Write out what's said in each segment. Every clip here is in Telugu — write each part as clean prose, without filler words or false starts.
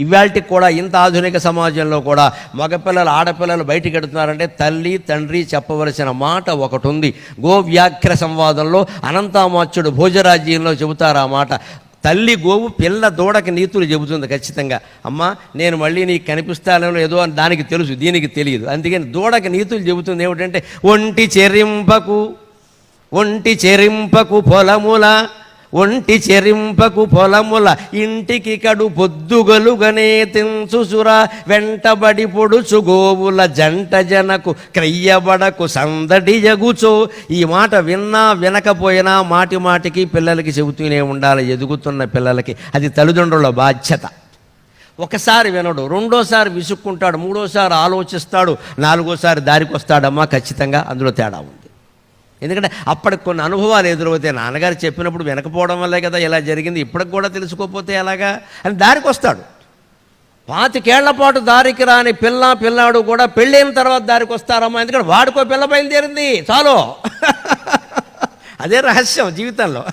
ఇవాళకి కూడా ఇంత ఆధునిక సమాజంలో కూడా మగపిల్లలు ఆడపిల్లలు బయటికి ఎడుతున్నారంటే తల్లి తండ్రి చెప్పవలసిన మాట ఒకటి ఉంది. గోవ్యాఘ్ర సంవాదంలో అనంతామాచ్యుడు భోజరాజ్యంలో చెబుతారు ఆ మాట. తల్లి గోవు పిల్ల దూడకి నీతులు చెబుతుంది ఖచ్చితంగా. అమ్మ నేను మళ్ళీ నీకు కనిపిస్తానో ఏదో అని దానికి తెలుసు, దీనికి తెలియదు. అందుకని దూడకి నీతులు చెబుతుంది ఏమిటంటే, ఒంటి చెరింపకు పొలముల ఇంటికి కడు పొద్దుగలుగనే తెంచుసుర వెంటబడి పొడుచు గోవుల జంట జనకు క్రయ్యబడకు సందడి జగుచో. ఈ మాట విన్నా వినకపోయినా మాటి మాటికి పిల్లలకి చెబుతూనే ఉండాలి, ఎదుగుతున్న పిల్లలకి. అది తల్లిదండ్రుల బాధ్యత. ఒకసారి వినడు, రెండోసారి విసుక్కుంటాడు, మూడోసారి ఆలోచిస్తాడు, నాలుగోసారి దారికి వస్తాడమ్మా. ఖచ్చితంగా అందులో తేడా ఉంది. ఎందుకంటే అప్పటికి కొన్ని అనుభవాలు ఎదురవుతాయి. నాన్నగారు చెప్పినప్పుడు వినకపోవడం వల్లే కదా ఇలా జరిగింది, ఇప్పటికి కూడా తెలుసుకోకపోతే ఎలాగా అని దారికి వస్తాడు. 25 ఏళ్ల పాటు దారికి రాని పిల్లాడు కూడా పెళ్ళైన తర్వాత దారికి వస్తారమ్మా. ఎందుకంటే వాడికో పిల్ల బయలుదేరింది చాలు. అదే రహస్యం జీవితంలో.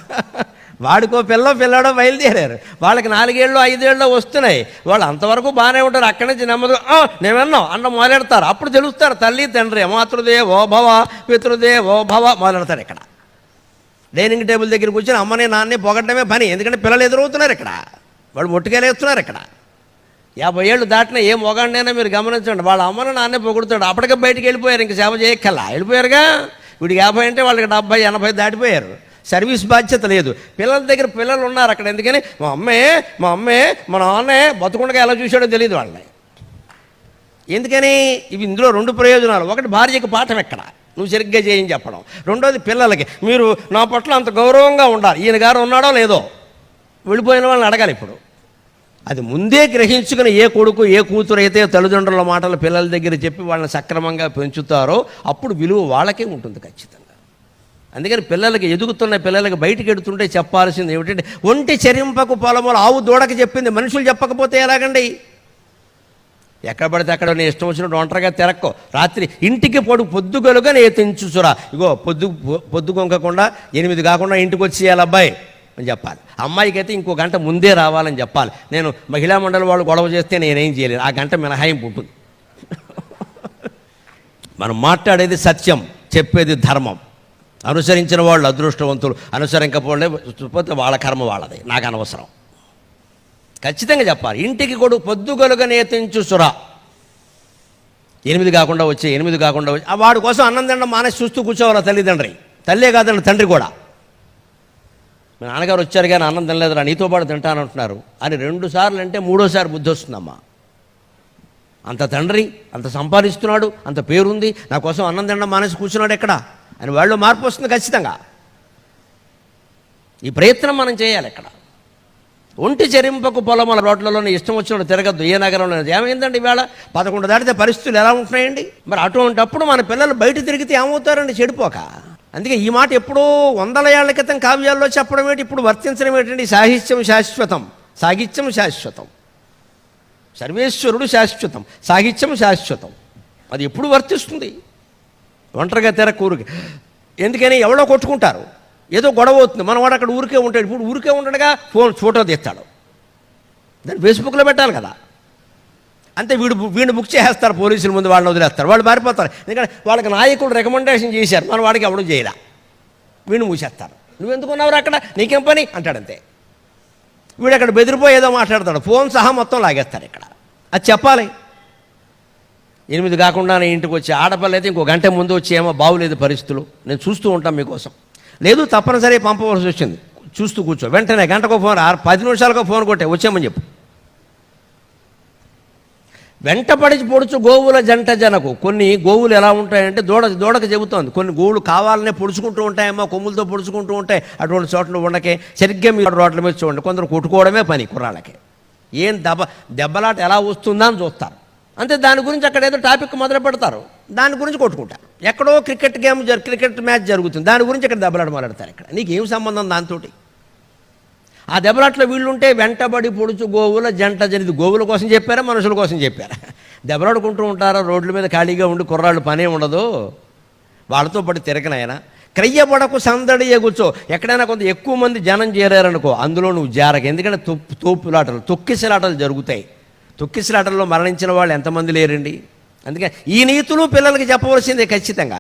వాడికో పిల్లాడో బయలుదేరారు, వాళ్ళకి 4 ఏళ్ళు 5 ఏళ్ళు వస్తున్నాయి. వాళ్ళు అంతవరకు బాగానే ఉంటారు. అక్కడి నుంచి నెమ్మదిగా నేను విన్నాం అన్న మొదలెడతారు. అప్పుడు తెలుస్తారు తల్లి తండ్రి. మాతృదేవో భవ పితృదేవో భవ మొదలెడతారు. ఇక్కడ డైనింగ్ టేబుల్ దగ్గర కూర్చొని అమ్మని నాన్నే పొగడమే పని. ఎందుకంటే పిల్లలు ఎదురవుతున్నారు ఇక్కడ, వాళ్ళు మొట్టుకెళ్ళేస్తున్నారు. ఇక్కడ 50 ఏళ్ళు దాటినా ఏ మొగాడినైనా మీరు గమనించండి, వాళ్ళ అమ్మని నాన్నే పొగుడుతాడు. అప్పటికే బయటికి వెళ్ళిపోయారు, ఇంక సేవ చేయక్కల్లా వెళ్ళిపోయారుగా. వీడికి 50 అంటే వాళ్ళకి 70 80 దాటిపోయారు. సర్వీస్ బాధ్యత లేదు. పిల్లల దగ్గర పిల్లలు ఉన్నారు అక్కడ. ఎందుకని మా అమ్మే మా నాన్నే బతుకుండగా ఎలా చూశాడో తెలియదు వాళ్ళని. ఎందుకని ఇవి ఇందులో 2 ప్రయోజనాలు. ఒకటి, భార్యకి పాఠం ఎక్కడ నువ్వు సరిగ్గా చేయని చెప్పడం. రెండోది, పిల్లలకి మీరు నా పట్ల అంత గౌరవంగా ఉండాలి. ఈయన గారు ఉన్నాడో లేదో వెళ్ళిపోయిన వాళ్ళని అడగాలి. ఇప్పుడు అది ముందే గ్రహించుకుని ఏ కొడుకు ఏ కూతురు అయితే తల్లిదండ్రుల మాటలు పిల్లల దగ్గర చెప్పి వాళ్ళని సక్రమంగా పెంచుతారో అప్పుడు విలువ వాళ్ళకే ఉంటుంది ఖచ్చితంగా. అందుకని పిల్లలకి, ఎదుగుతున్న పిల్లలకి బయటికి ఎడుతుంటే చెప్పాల్సింది ఏమిటంటే, ఒంటి చెరింపకు పొలములు ఆవు దూడకి చెప్పింది, మనుషులు చెప్పకపోతే ఎలాగండి? ఎక్కడ పడితే అక్కడ నీ ఇష్టం వచ్చినట్టు ఒంటరిగా తిరక్కో. రాత్రి ఇంటికి పొద్దుగలుగా నే తెంచుచురా. ఇగో పొద్దు కొంకకుండా 8 కాకుండా ఇంటికి వచ్చేయాలి అబ్బాయి అని చెప్పాలి. అమ్మాయికి అయితే ఇంకో గంట ముందే రావాలని చెప్పాలి. నేను మహిళా మండలి వాళ్ళు గొడవ చేస్తే నేనేం చేయలేను, ఆ గంట మినహాయింపు ఉంటుంది. మనం మాట్లాడేది సత్యం, చెప్పేది ధర్మం. అనుసరించిన వాళ్ళు అదృష్టవంతులు, అనుసరింకపోతే వాళ్ళ కర్మ వాళ్ళది, నాకు అనవసరం. ఖచ్చితంగా చెప్పాలి. ఇంటికి కొడుకు పొద్దుగలుగనే తెంచుసురా. 8 కాకుండా వచ్చి వాడి కోసం అన్నం తినడం మానేసి చూస్తూ కూర్చోవాలి తల్లిదండ్రి. తల్లే కాదండి, తండ్రి కూడా. మీ నాన్నగారు వచ్చారు కానీ అన్నం తినలేదురా, నీతో పాటు తింటానంటున్నారు అని 2 సార్లు అంటే 3వ సారి బుద్ధి వస్తుందమ్మా. అంత తండ్రి, అంత సంపాదిస్తున్నాడు, అంత పేరుంది, నా కోసం అన్నం తినడం మానేసి కూర్చున్నాడు ఎక్కడ అని వాళ్ళు మార్పు వస్తుంది ఖచ్చితంగా. ఈ ప్రయత్నం మనం చేయాలి. ఇక్కడ ఒంటి చెరింపకు పొలముల రోడ్లలోనే ఇష్టం వచ్చినట్టు తిరగద్దు. ఏ నగరంలో ఏమైందండి ఇవాళ 11 దాటితే పరిస్థితులు ఎలా ఉంటున్నాయండి? మరి అటువంటిప్పుడు మన పిల్లలు బయట తిరిగితే ఏమవుతారండి? చెడిపోక. అందుకే ఈ మాట ఎప్పుడో 100 ఏళ్ల క్రితం కావ్యాల్లో చెప్పడం ఏంటి, ఇప్పుడు వర్తించడం ఏంటండి? సాహిత్యం శాశ్వతం, సర్వేశ్వరుడు శాశ్వతం, సాహిత్యం శాశ్వతం. అది ఎప్పుడు వర్తిస్తుంది? ఒంటరిగా ఊరికి. ఎందుకని ఎవడో కొట్టుకుంటారు, ఏదో గొడవ అవుతుంది, మనవాడు అక్కడ ఊరికే ఉంటాడు. ఇప్పుడు ఊరికే ఉండగా ఫోటో తీస్తాడు, దాన్ని ఫేస్బుక్లో పెట్టాలి కదా. అంతే, వీడిని బుక్ చేసేస్తారు పోలీసుల ముందు, వాళ్ళని వదిలేస్తారు, వాళ్ళు పారిపోతారు. ఎందుకంటే వాళ్ళకి నాయకులు రికమెండేషన్ చేశారు, మన వాడికి ఎవడూ చేయరా, వీడిని మూసేస్తారు. నువ్వెందుకున్నావు అక్కడ, నీకేం పని అంటాడంతే. వీడు అక్కడ బెదిరిపోయి ఏదో మాట్లాడతాడు, ఫోన్ సహా మొత్తం లాగేస్తారు. ఇక్కడ అది చెప్పాలి. 8 కాకుండా ఇంటికి వచ్చి ఆడపిల్ల అయితే ఇంకో గంట ముందు వచ్చి ఏమో బాగులేదు పరిస్థితులు, నేను చూస్తూ ఉంటాను మీకోసం, లేదు తప్పనిసరి పంపవలసి వచ్చింది, చూస్తూ కూర్చో, వెంటనే గంటకో ఫోన్ 10 నిమిషాలకో ఫోన్ కొట్టే వచ్చామని చెప్పు. వెంటపడి పొడుచు గోవుల జంట జనకు. కొన్ని గోవులు ఎలా ఉంటాయంటే దూడకు చెబుతోంది, కొన్ని గోవులు కావాలనే పొడుచుకుంటూ ఉంటాయేమో, కొమ్ములతో పొడుచుకుంటూ ఉంటాయి. అటువంటి చోట్ల ఉండకే. సరిగ్గా మీరు రోడ్ల మీద చూడండి, కొందరు కొట్టుకోవడమే పని కుర్రాళ్ళకి. ఏం దెబ్బలాట ఎలా వస్తుందా అని చూస్తారు అంతే. దాని గురించి అక్కడ ఏదో టాపిక్ మొదలు పెడతారు, దాని గురించి కొట్టుకుంటారు. ఎక్కడో క్రికెట్ మ్యాచ్ జరుగుతుంది, దాని గురించి ఇక్కడ దెబ్బలాట మొదలెడతారు. ఇక్కడ నీకేం సంబంధం దాంతో? ఆ దెబ్బలాట్లో వీళ్ళుంటే వెంటబడి పొడుచు గోవుల జంట జరిగింది. గోవుల కోసం చెప్పారా, మనుషుల కోసం చెప్పారా? దెబ్బలాడుకుంటూ ఉంటారా రోడ్ల మీద ఖాళీగా ఉండి, కుర్రాళ్ళు పనే ఉండదు, వాళ్ళతో పాటు తిరగనైనా. క్రయ్యబడకు సందడి ఎగుచో. ఎక్కడైనా కొంత ఎక్కువ మంది జనం చేరారనుకో, అందులో నువ్వు జారక. ఎందుకంటే తోపులాటలు, తొక్కిసలాటలు జరుగుతాయి. తొక్కిసలాటల్లో మరణించిన వాళ్ళు ఎంతమంది లేరండి? అందుకే ఈ నీతులు పిల్లలకి చెప్పవలసిందే ఖచ్చితంగా.